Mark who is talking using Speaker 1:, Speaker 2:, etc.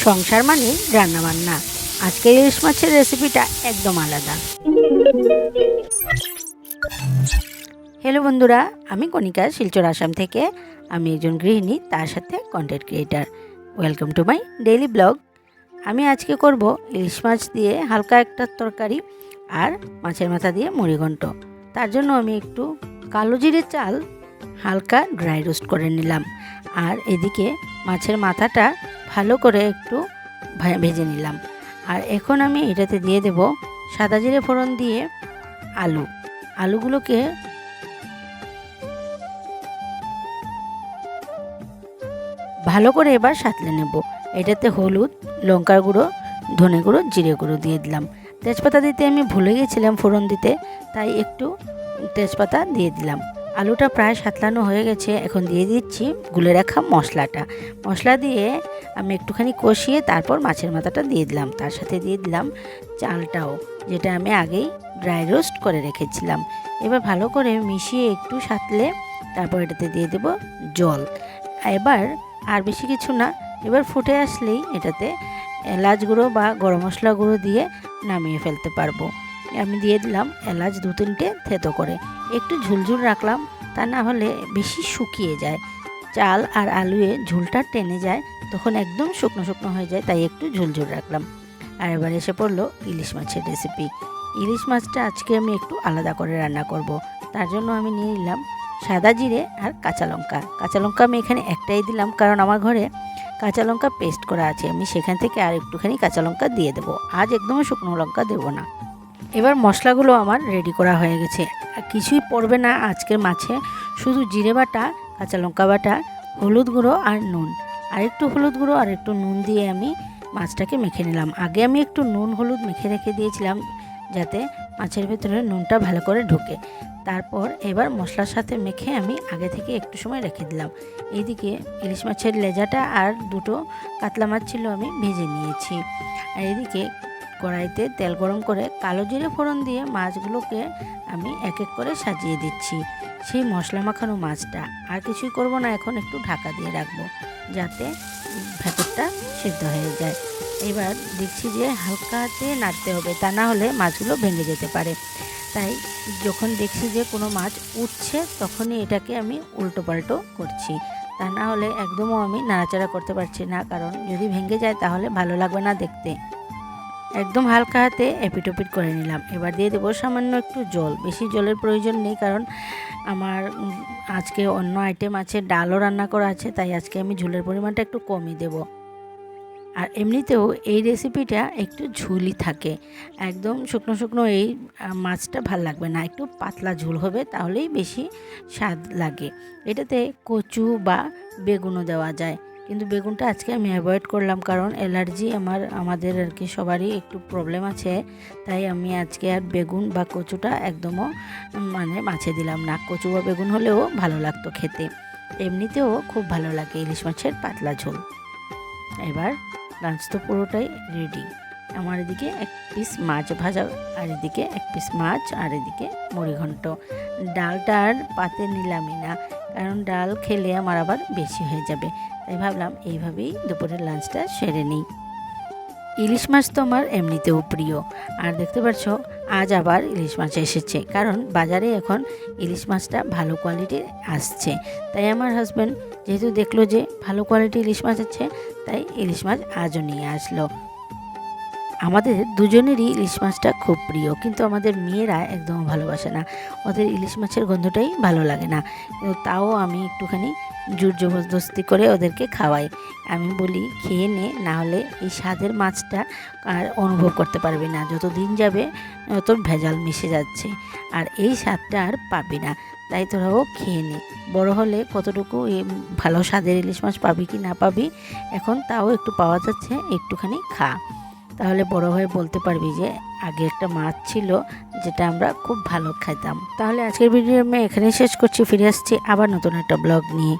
Speaker 1: সংসার মানে রান্নাবান্না। আজকের ইলিশ মাছের রেসিপিটা একদম আলাদা। হ্যালো বন্ধুরা, আমি কণিকা, শিলচর আসাম থেকে। আমি একজন গৃহিণী, তার সাথে content creator. Welcome to my daily blog. আমি আজকে করব ইলিশ মাছ দিয়ে হালকা একটা তরকারি আর মাছের মাথা দিয়ে মুড়িঘণ্ট। তার জন্য আমি একটু কালো জিরে চাল হালকা ড্রাই রোস্ট করে নিলাম, আর এদিকে মাছের মাথাটা ভালো করে একটু ভেজে নিলাম। আর এখন আমি এটাতে দিয়ে দেব সাদা জিরে ফোড়ন দিয়ে আলুগুলোকে ভালো করে এবার সাঁতলে নেব। এটাতে হলুদ, লঙ্কার গুঁড়ো, ধনে গুঁড়ো, জিরে গুঁড়ো দিয়ে দিলাম। তেজপাতা দিতে আমি ভুলে গেছিলাম ফোড়ন দিতে, তাই একটু তেজপাতা দিয়ে দিলাম। আলুটা প্রায় সাঁতলানো হয়ে গেছে, এখন দিয়ে দিচ্ছি গুলে রাখা মশলা দিয়ে আমি একটুখানি কষিয়ে তারপর মাছের মাথাটা দিয়ে দিলাম। তার সাথে দিয়ে দিলাম চালটাও, যেটা আমি আগেই ড্রাই রোস্ট করে রেখেছিলাম। এবার ভালো করে মিশিয়ে একটু সাঁতলে তারপর এটাতে দিয়ে দেব জল। এবার আর বেশি কিছু না, এবার ফুটে আসলেই এটাতে এলাচ গুঁড়ো বা গরম মশলা গুঁড়ো দিয়ে নামিয়ে ফেলতে পারবো। আমি দিয়ে দিলাম এলাচ 2-3টে থেতো করে। একটু ঝুলঝুল রাখলাম, তা না হলে বেশি শুকিয়ে যায়। চাল আর আলুয়ে ঝুলটা টেনে যায়, তখন একদম শুকনো শুকনো হয়ে যায়, তাই একটু ঝুলঝুল রাখলাম। আর এবার এসে পড়লো ইলিশ মাছের রেসিপি। ইলিশ মাছটা আজকে আমি একটু আলাদা করে রান্না করব। তার জন্য আমি নিয়ে নিলাম সাদা জিরে আর কাঁচা লঙ্কা আমি এখানে একটাই দিলাম, কারণ আমার ঘরে কাঁচা লঙ্কা পেস্ট করা আছে। আমি সেখান থেকে আর একটুখানি কাঁচা লঙ্কা দিয়ে দেবো, আজ একদমই শুকনো লঙ্কা দেবো না। এবার মশলাগুলো আমার রেডি করা হয়ে গেছে, আর কিছুই পড়বে না আজকের মাছে, শুধু জিরে বাটা, কাঁচা লঙ্কা বাটা, হলুদ গুঁড়ো আর নুন। আর একটু হলুদ গুঁড়ো আর একটু নুন দিয়ে আমি মাছটাকে মেখে নিলাম। আগে আমি একটু নুন হলুদ মেখে রেখে দিয়েছিলাম, যাতে মাছের ভেতরে নুনটা ভালো করে ঢোকে। তারপর এবার মশলার সাথে মেখে আমি আগে থেকে একটু সময় রেখে দিলাম। এইদিকে ইলিশ মাছের লেজাটা আর 2টো কাতলা মাছ ছিল, আমি ভেজে নিয়েছি। আর এদিকে কড়াইতে তেল গরম করে কালো জিরে ফোড়ন দিয়ে মাছগুলোকে আমি এক এক করে সাজিয়ে দিচ্ছি। সেই মশলা মাখানো মাছটা আর কিছুই করব না, এখন একটু ঢাকা দিয়ে রাখবো, যাতে ভেতরটা সিদ্ধ হয়ে যায়। এবার দেখছি যে হালকা হাতে নাড়তে হবে, তা না হলে মাছগুলো ভেঙে যেতে পারে। তাই যখন দেখছি যে কোনো মাছ উঠছে, তখনই এটাকে আমি উল্টো পাল্টো করছি, তা না হলে একদমও আমি নাড়াচাড়া করতে পারছি না, কারণ যদি ভেঙে যায় তাহলে ভালো লাগবে না দেখতে। একদম হালকা হাতে এপিটোপিট করে নিলাম। এবার দিয়ে দেবো সামান্য একটু জল, বেশি জলের প্রয়োজন নেই, কারণ আমার আজকে অন্য আইটেম আছে, ডালও রান্না করা আছে, তাই আজকে আমি ঝোলের পরিমাণটা একটু কমই দেব। আর এমনিতেও এই রেসিপিটা একটু ঝুলই থাকে, একদম শুকনো শুকনো এই মাছটা ভাল লাগবে না, একটু পাতলা ঝোল হবে, তাহলেই বেশি স্বাদ লাগে। এটাতে কচু বা বেগুনও দেওয়া যায়, কিন্তু বেগুনটা আজকে আমি অ্যাভয়েড করলাম, কারণ অ্যালার্জি আমাদের আর কি সবারই একটু প্রবলেম আছে। তাই আমি আজকে আর বেগুন বা কচুটা একদমও মাছে দিলাম না। কচু বা বেগুন হলেও ভালো লাগতো খেতে, এমনিতেও খুব ভালো লাগে ইলিশ মাছের পাতলা ঝোল। এবার লাঞ্চ তো পুরোটাই রেডি। আমার এদিকে 1 পিস মাছ ভাজা, আর এদিকে 1 পিস মাছ, আর এদিকে মুড়িঘণ্ট। ডালটা আর পাতে নিলামই না, কারণ ডাল খেলে আমার আবার বেশি হয়ে যাবে, তাই ভাবলাম এইভাবেই দুপুরের লাঞ্চটা সেরে নিই। ইলিশ মাছ তো আমার এমনিতেও প্রিয়, আর দেখতে পাচ্ছ আজ আবার ইলিশ মাছ এসেছে, কারণ বাজারে এখন ইলিশ মাছটা ভালো কোয়ালিটির আসছে। তাই আমার হাজব্যান্ড যেহেতু দেখলো যে ভালো কোয়ালিটির ইলিশ মাছ আছে, তাই ইলিশ মাছ আজও নিয়ে আসলো। আমাদের দুজনেরই ইলিশ মাছটা খুব প্রিয়, কিন্তু আমাদের মেয়েরা একদম ভালোবাসে না, ওদের ইলিশ মাছের গন্ধটাই ভালো লাগে না। কিন্তু তাও আমি একটুখানি জোর জবরদস্তি করে ওদেরকে খাওয়াই। আমি বলি খেয়ে নে, না হলে এই স্বাদের মাছটা আর অনুভব করতে পারবি না, যত দিন যাবে তোর ভেজাল মিশে যাচ্ছে, আর এই স্বাদটা আর পাবি না। তাই তোরাও খেয়ে নে, বড় হলে কতটুকু ভালো স্বাদের ইলিশ মাছ পাবি কি না পাবি, এখন তাও একটু পাওয়া যাচ্ছে, একটুখানি খা, তাহলে বড় হয়ে বলতে পারবি যে আগে একটা মাছ ছিল যেটা আমরা খুব ভালো খাইতাম। তাহলে আজকের ভিডিও আমি এখানেই শেষ করছি, ফিরে আসছি আবার নতুন একটা ব্লগ নিয়ে।